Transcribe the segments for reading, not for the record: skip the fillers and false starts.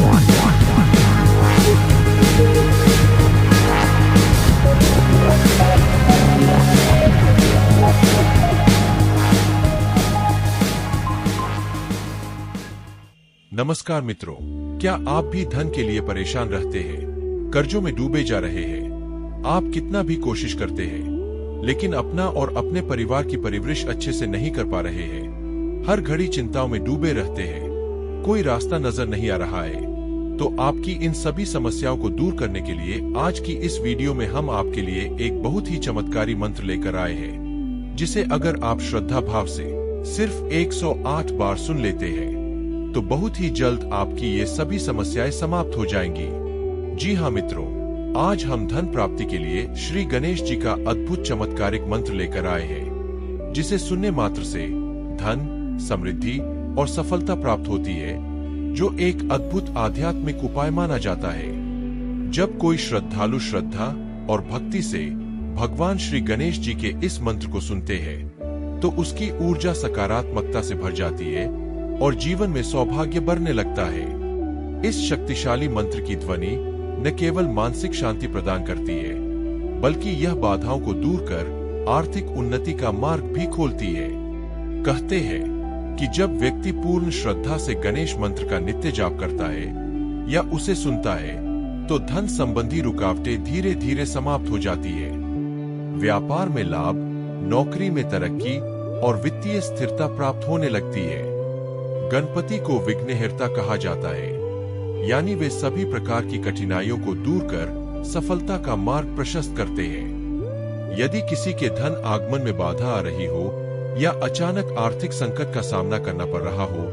नमस्कार मित्रों, क्या आप भी धन के लिए परेशान रहते हैं, कर्जों में डूबे जा रहे हैं? आप कितना भी कोशिश करते हैं, लेकिन अपना और अपने परिवार की परवरिश अच्छे से नहीं कर पा रहे हैं। हर घड़ी चिंताओं में डूबे रहते हैं, कोई रास्ता नजर नहीं आ रहा है। तो आपकी इन सभी समस्याओं को दूर करने के लिए आज की इस वीडियो में हम आपके लिए एक बहुत ही चमत्कारी मंत्र लेकर आए हैं, जिसे अगर आप श्रद्धा भाव से सिर्फ 108 बार सुन लेते हैं तो बहुत ही जल्द आपकी ये सभी समस्याएं समाप्त हो जाएंगी। जी हाँ मित्रों, आज हम धन प्राप्ति के लिए श्री गणेश जी का अद्भुत चमत्कारिक मंत्र लेकर आए हैं, जिसे सुनने मात्र से धन, समृद्धि और सफलता प्राप्त होती है, जो एक अद्भुत आध्यात्मिक उपाय माना जाता है। जब कोई श्रद्धालु श्रद्धा और भक्ति से भगवान श्री गणेश जी के इस मंत्र को सुनते हैं, तो उसकी ऊर्जा सकारात्मकता से भर जाती है और जीवन में सौभाग्य बढ़ने लगता है। इस शक्तिशाली मंत्र की ध्वनि न केवल मानसिक शांति प्रदान करती है, बल्कि यह बाधाओं को दूर कर आर्थिक उन्नति का मार्ग भी खोलती है। कहते हैं कि जब व्यक्ति पूर्ण श्रद्धा से गणेश मंत्र का नित्य जाप करता है या उसे सुनता है, तो धन संबंधी रुकावटें धीरे धीरे समाप्त हो जाती है। व्यापार में लाभ, नौकरी में तरक्की और वित्तीय स्थिरता प्राप्त होने लगती है। गणपति को विघ्नहर्ता कहा जाता है, यानी वे सभी प्रकार की कठिनाइयों को दूर कर सफलता का मार्ग प्रशस्त करते हैं। यदि किसी के धन आगमन में बाधा आ रही हो या अचानक आर्थिक संकट का सामना करना पड़ रहा हो,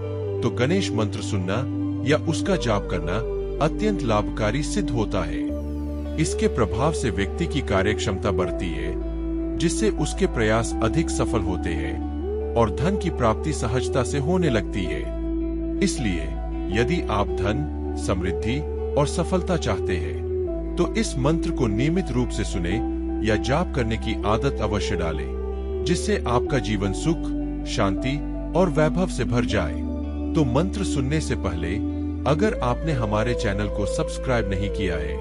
तो गणेश मंत्र सुनना या उसका जाप करना अत्यंत लाभकारी सिद्ध होता है। इसके प्रभाव से व्यक्ति की कार्यक्षमता बढ़ती है, जिससे उसके प्रयास अधिक सफल होते हैं और धन की प्राप्ति सहजता से होने लगती है। इसलिए यदि आप धन, समृद्धि और सफलता चाहते हैं, तो इस मंत्र को नियमित रूप से सुने या जाप करने की आदत अवश्य डालें, जिससे आपका जीवन सुख, शांति और वैभव से भर जाए। तो मंत्र सुनने से पहले अगर आपने हमारे चैनल को सब्सक्राइब नहीं किया है,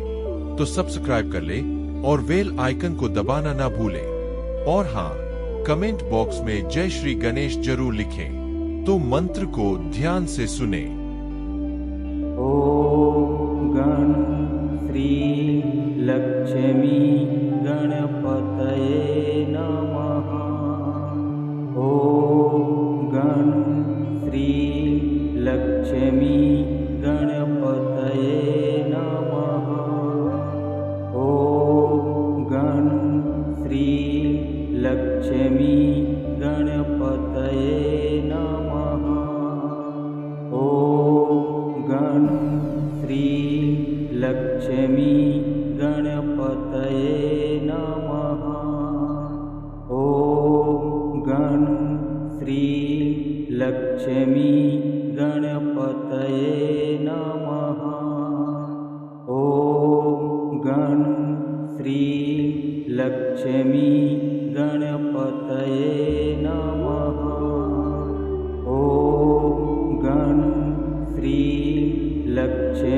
तो सब्सक्राइब कर ले और बेल आइकन को दबाना ना भूलें। और हाँ, कमेंट बॉक्स में जय श्री गणेश जरूर लिखें। तो मंत्र को ध्यान से सुने। ओम गण श्री लक्ष्मी गणपतये नमः। ओम गण श्री लक्ष्मी गणपतये नमः। ओम गण श्री लक्ष्मी गणपतये नमः। ओम गण श्री लक्ष्मी गणपतये नमः। ओम गण श्री लक्ष्मी गणपतये नमः। ओम गण श्री लक्ष्मी गणपतये नमः। ओम गण श्री लक्ष्मी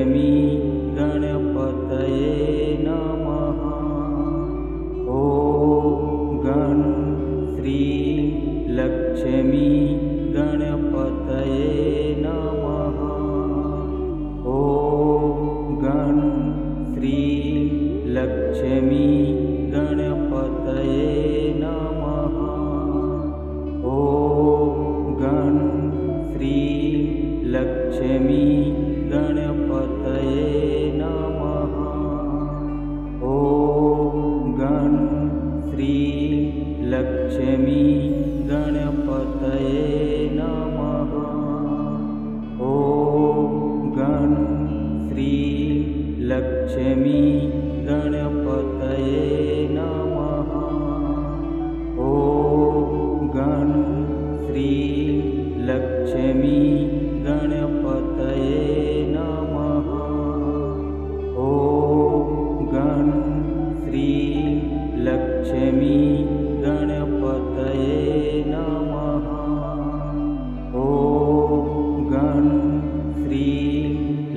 गणपतये नमः। ओम गण श्री लक्ष्मी गणपतये नमः। ओम गण श्री लक्ष्मी गणपतये नमः। ओम गण श्री लक्ष्मी गणपतये नमः। ओम गण श्री लक्ष्मी गणपतये नमः। ओम गण श्री लक्ष्मी गणपतये नमः। ओम गण श्री लक्ष्मी गणपतये नमः। ओम गण श्री लक्ष्मी गणपतये नमः। ओम गण श्री